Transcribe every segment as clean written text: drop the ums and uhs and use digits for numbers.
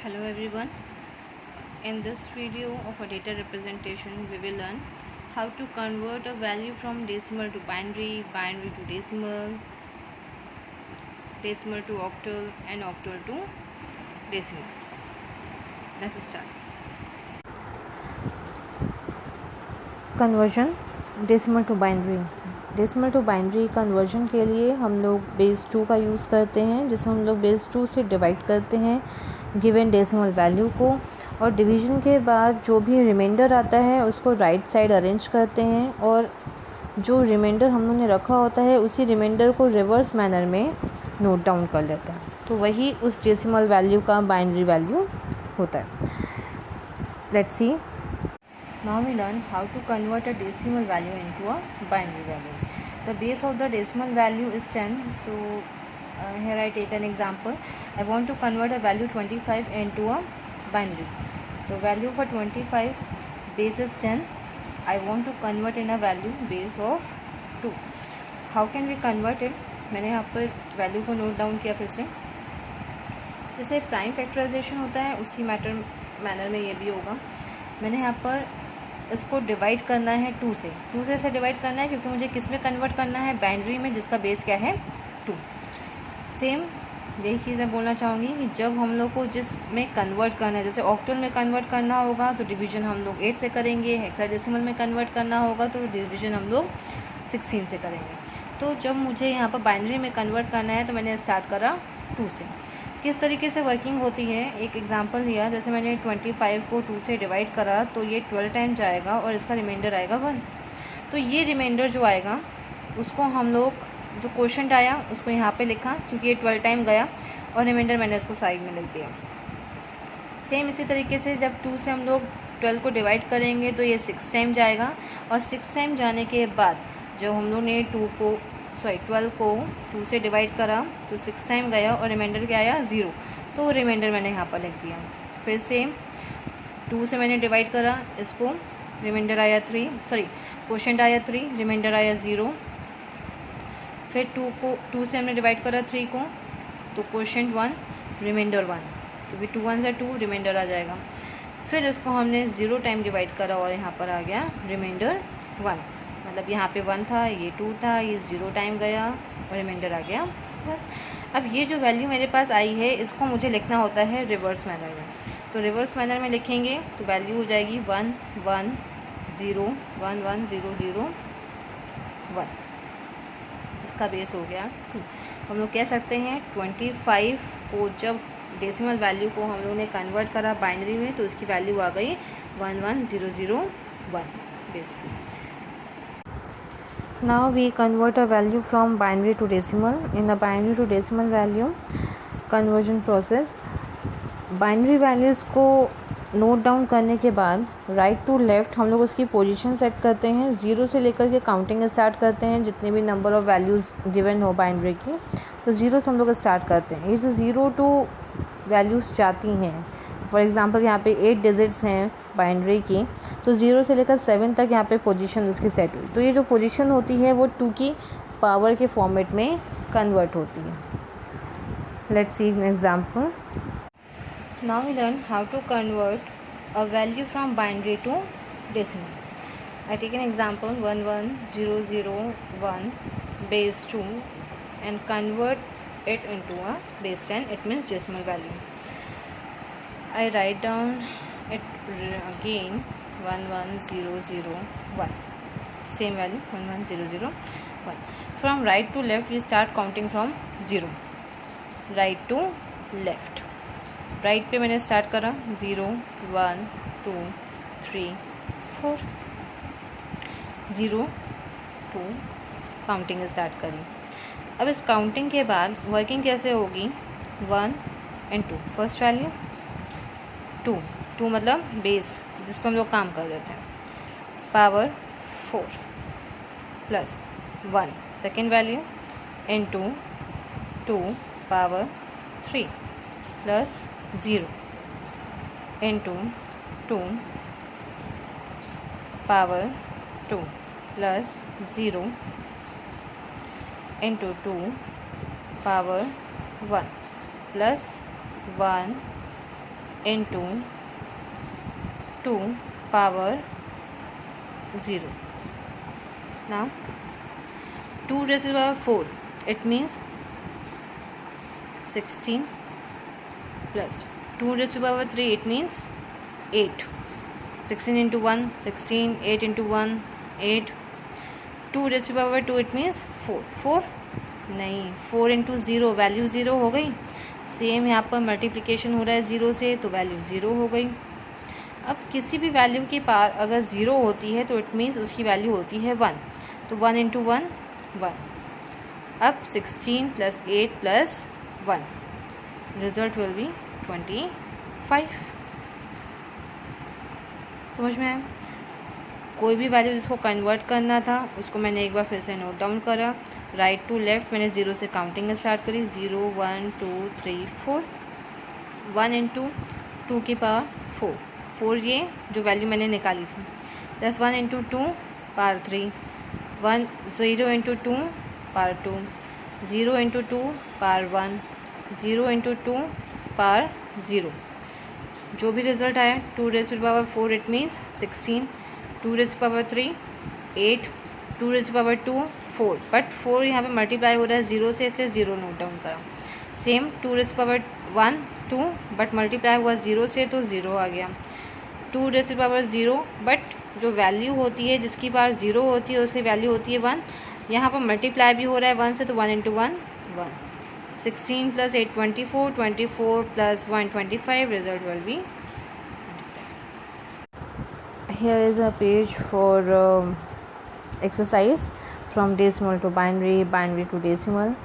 Hello everyone. In this video of a data representation, we will learn how to convert a value from decimal to binary, binary to decimal, decimal to octal, and octal to decimal. Let's start. Conversion decimal to binary. Decimal to binary conversion के लिए हम लोग base 2 का use करते हैं, जिसे हम लोग बेस 2 से डिवाइड करते हैं गिवन डेसिमल वैल्यू को, और डिवीजन के बाद जो भी रिमाइंडर आता है उसको राइट साइड अरेंज करते हैं, और जो रिमाइंडर हम लोग ने रखा होता है उसी रिमाइंडर को रिवर्स मैनर में नोट डाउन कर लेते हैं, तो वही उस डेसिमल वैल्यू का बाइनरी वैल्यू होता है। Let's C. Now we learn how to convert a decimal value into a binary value. The base of the decimal value is 10. So here I take an example. I want to convert a value 25 into a binary. The value for 25 base is 10. I want to convert in a value base of 2. How can we convert it? मैंने यहाँ पर value को note down किया फिर से। जैसे prime factorisation होता है उसी मैनर में ये भी होगा। मैंने यहाँ पर इसको डिवाइड करना है 2 से ऐसे डिवाइड करना है, क्योंकि मुझे किस में कन्वर्ट करना है, बाइनरी में, जिसका बेस क्या है 2। सेम यही चीज़ मैं बोलना चाहूँगी कि जब हम लोग को जिसमें कन्वर्ट करना है, जैसे ऑक्टल में कन्वर्ट करना होगा तो डिवीजन हम लोग 8 से करेंगे, हेक्साडेसिमल में कन्वर्ट करना होगा तो डिवीजन हम लोग 16 से करेंगे। तो जब मुझे यहाँ पर बाइनरी में कन्वर्ट करना है तो मैंने स्टार्ट करा 2 से। किस तरीके से वर्किंग होती है, एक एग्जांपल लिया। जैसे मैंने 25 को 2 से डिवाइड करा तो ये 12 टाइम जाएगा और इसका रिमाइंडर आएगा 1। तो ये रिमाइंडर जो आएगा उसको हम लोग, जो क्वोशंट आया उसको यहाँ पे लिखा, क्योंकि ये 12 टाइम गया, और रिमाइंडर मैंने इसको साइड में लिख दिया। सेम इसी तरीके से जब 2 से हम लोग 12 को डिवाइड करेंगे तो ये 6 टाइम जाएगा, और 6 टाइम जाने के बाद जब हम लोग ने 12 को 2 से डिवाइड करा तो 6 टाइम गया और रिमाइंडर क्या आया 0, तो रिमाइंडर मैंने यहाँ पर लिख दिया। फिर से 2 से मैंने डिवाइड करा इसको, रिमाइंडर आया क्वोशंट आया 3, रिमाइंडर आया 0। फिर 2 से हमने डिवाइड करा 3 को तो क्वोशंट 1, रिमाइंडर 1, क्योंकि 2 1 से 2 रिमाइंडर आ जाएगा। फिर इसको हमने 0 टाइम डिवाइड करा और यहाँ पर आ गया रिमाइंडर 1, मतलब यहाँ पे 1 था, ये 2 था, ये 0 टाइम गया और रिमाइंडर आ गया 1। अब ये जो वैल्यू मेरे पास आई है इसको मुझे लिखना होता है रिवर्स मैनर में। तो रिवर्स मैनर में लिखेंगे तो वैल्यू हो जाएगी 1 1 0 1 1 0 0 1। इसका बेस हो गया 2। हम लोग कह सकते हैं 25 को जब डेसिमल वैल्यू को हम लोग ने कन्वर्ट करा बाइनरी में तो इसकी वैल्यू आ गई 1 1 0 0 1 base 2। Now we convert a value from binary to decimal. In the binary to decimal value conversion process, binary values को नोट डाउन करने के बाद राइट टू लेफ़्ट हम लोग उसकी पोजीशन सेट करते हैं, 0 से लेकर के काउंटिंग स्टार्ट करते हैं। जितने भी नंबर ऑफ़ वैल्यूज़ गिवन हो बाइनरी की, तो 0 से हम लोग स्टार्ट करते हैं। ये जो 0 टू वैल्यूज़ जाती हैं, फॉर एग्ज़ाम्पल यहाँ पे 8 डिजिट्स हैं बाइनरी की, तो 0 से लेकर 7 तक यहाँ पे पोजीशन उसकी सेट हुई। तो ये जो पोजीशन होती है वो 2 की पावर के फॉर्मेट में कन्वर्ट होती है। Let's see an example. Now we learn how to convert a value from binary to decimal. I take an example 1 1 0 0 1 base 2 and convert it into a base 10. It means decimal value. I write down it again 1 1 0 0 1. Same value 1 1 0 0 1. From right to left we start counting from 0. Right to left. Right पे मैंने start करा 0 1 2 3 4 0 2 counting start करी। अब इस counting के बाद working कैसे होगी, 1 एंड 2 फर्स्ट वैल्यू, 2 मतलब बेस जिस पर हम लोग काम कर रहे थे, power 4 plus 1 second value into 2 power 3 plus 0 into 2 power 2 plus 0 into 2 power 1 plus 1 into 2 power 0. Now 2 raised to the power 4, it means 16 plus 2 raised to the power 3, it means 8. 16 into 1 16, 8 into 1 8, 2 raised to the power 2, it means 4 नहीं, 4 into 0 value 0 हो गई. Same यहाँ पर multiplication हो रहा है 0 से, तो वैल्यू 0 हो गई. अब किसी भी वैल्यू के पार अगर 0 होती है तो इट मीन्स उसकी वैल्यू होती है 1. तो 1 into 1 1. अब 16 plus 8 plus 1, result will be 25. समझ में आया? कोई भी वैल्यू जिसको कन्वर्ट करना था उसको मैंने एक बार फिर से नोट डाउन करा. राइट टू लेफ्ट मैंने 0 से काउंटिंग स्टार्ट करी. 0 1 2 3 4. 1 into 2 की पावर 4. 4 ये जो वैल्यू मैंने निकाली थी, plus 1 into 2 power 3. 0 into 2 power 2. 0 into 2 power 1. 0 into 2 power 0. जो भी रिजल्ट आया 2 raised to the power 4, it means 16. 2 raised to the power 3 8. 2 raised to the power 2 4. But 4 यहाँ पे मल्टीप्लाई हो रहा है 0 से, इसलिए 0 नोट डाउन करा. Same 2 raised to the power 1 2, but multiply हुआ 0 से तो 0 आ गया. 2 raised to the power 0, but जो वैल्यू होती है जिसकी पावर 0 होती है उसकी वैल्यू होती है 1. यहाँ पर मल्टीप्लाई भी हो रहा है 1 से, तो 1 into 1 1. 16 plus 8 24. 24 plus 1 25. Result will be 25. Here is a page for exercise from decimal to binary, binary to decimal.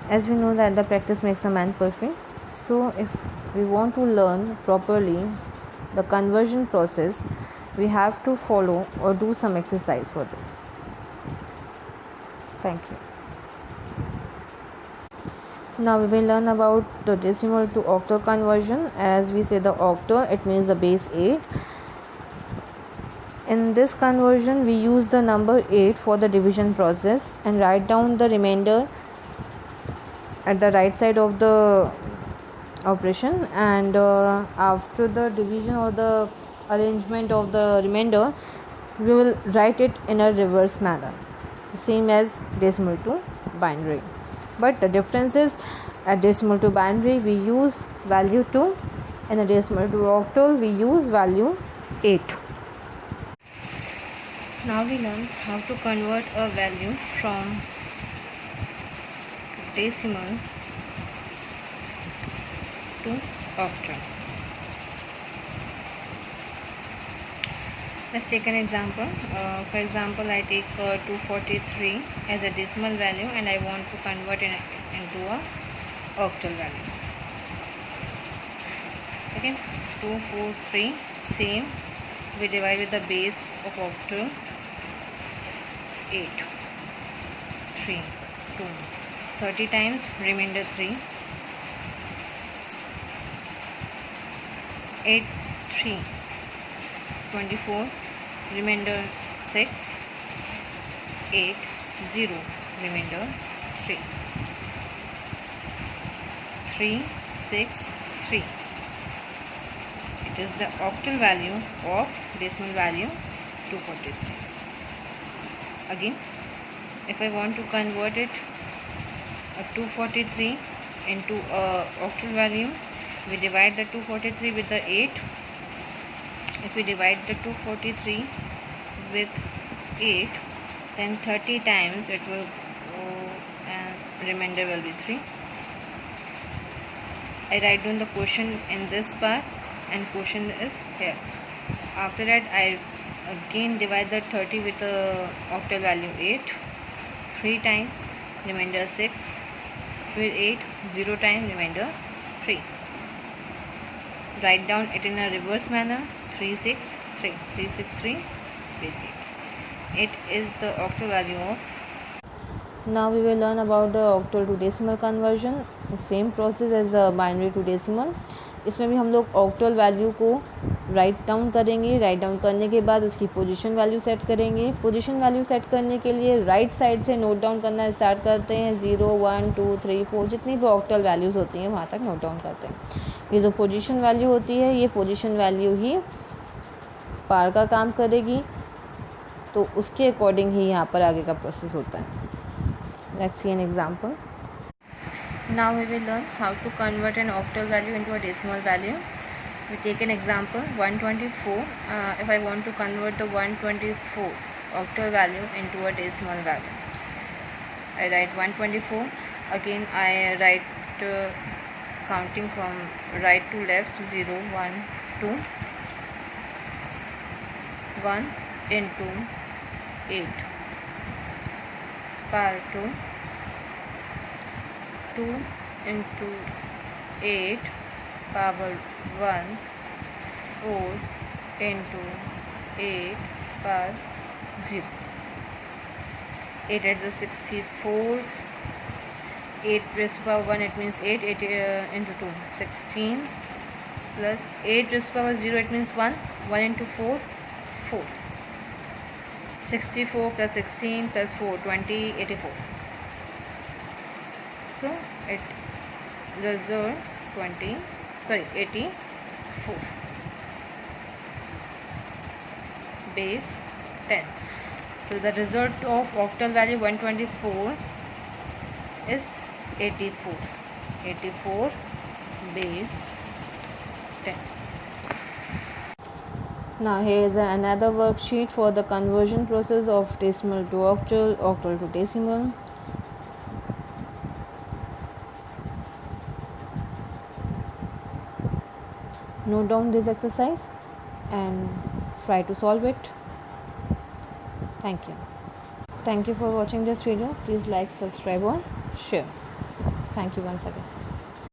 As we know that the practice makes a man perfect. So if we want to learn properly the conversion process, we have to follow or do some exercise for this. Thank you. Now we will learn about the decimal to octal conversion. As we say the octal, it means the base 8. In this conversion we use the number 8 for the division process and write down the remainder at the right side of the operation, and after the division or the arrangement of the remainder we will write it in a reverse manner, same as decimal to binary. But the difference is, at decimal to binary we use value 2, and at decimal to octal we use value 8. Now we learn how to convert a value from decimal to octal. Let's take an example. For example, I take 243 as a decimal value and I want to convert it into a octal value. Okay, 243, same, we divide with the base of octal 8, 3, 2, 30 times, remainder 3, 8, 3, 24, remainder 6, 8, 0, remainder 3, 3, 6, 3. It is the octal value of decimal value 243. Again, if I want to convert it 243 into a octal value, we divide the 243 with the 8. If we divide the 243 with 8, then 30 times it will go and remainder will be 3. I write down the quotient in this part and quotient is here. After that I again divide the 30 with the octal value 8, 3 times, remainder 6, with 8, 0 times, remainder 3. Write down it in a reverse manner, 363, 363 base 8. It is the octal value of. Now we will learn about the octal to decimal conversion. The same process as the binary to decimal. इसमें भी हम लोग octal value को write down करेंगे। Write down करने के बाद उसकी पोजीशन वैल्यू सेट करेंगे। पोजीशन वैल्यू सेट करने के लिए राइट साइड से नोट डाउन करना स्टार्ट करते हैं। 0 1 2 3 4 जितनी भी ऑक्टल वैल्यूज़ होती हैं वहाँ तक नोट डाउन करते हैं। ये जो पोजीशन वैल्यू होती है ये पोजीशन वैल्यू ही पार का काम करेगी, तो उसके अकॉर्डिंग ही यहाँ पर आगे का प्रोसेस होता है। Let's see an example. Now we will learn how to convert an octal value into a decimal value. We take an example 124. If I want to convert the 124 octal value into a decimal value, I write 124. Again I write counting from right to left 0 1 2 1 into 8 power 2 2 into 8 power 1 4 into 8 power 0. 8 at the 64, 8 raised to power 1, it means 8 into 2 16 plus 8 raised to power 0, it means 1 1 into 4 4. 64 plus 16 plus 4 20 84. So it result 84 base 10. So the result of octal value 124 is 84 base 10. Now here is another worksheet for the conversion process of decimal to octal, octal to decimal. Note down this exercise and try to solve it. Thank you. Thank you for watching this video. Please like, subscribe or share. Thank you once again.